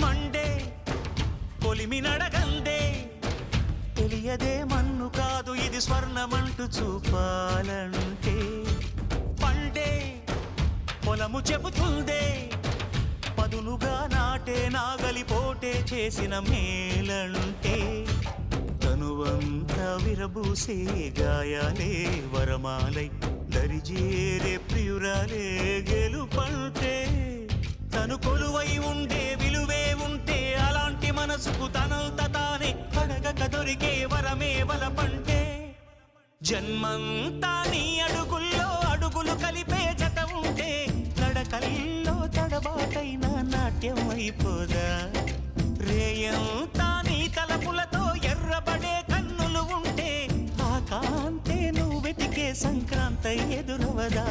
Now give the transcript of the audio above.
Monday కొలిమి నడగందే తెలియదే మన్ను కాదు ఇది స్వర్ణమంటూ చూపాలంటే పండే పొలము చెబుతుందే పదునుగా నాటే నాగలిపోటే చేసిన మేలంటే తనువంతా విరబూసే గాయాలే వరమాలై దరిజేరే ప్రియురాలే గెలుపంటే తను కొలువై ఉండే విలువే ఉంటే అలాంటి మనసుకు తనంత తానే అడగక దొరికే వరమే వలపంటే జన్మంతా నీ అడుగుల్లో అడుగులు కలిపే జత ఉంటే నడకల్లో తడబాటైన నాట్యం అయిపోదా రేయంతా నీ తలపులతో ఎర్రబడే కన్నులు ఉంటే ఆ కాంతే నువ్వు వెతికే సంక్రాంతి ఎదురవదా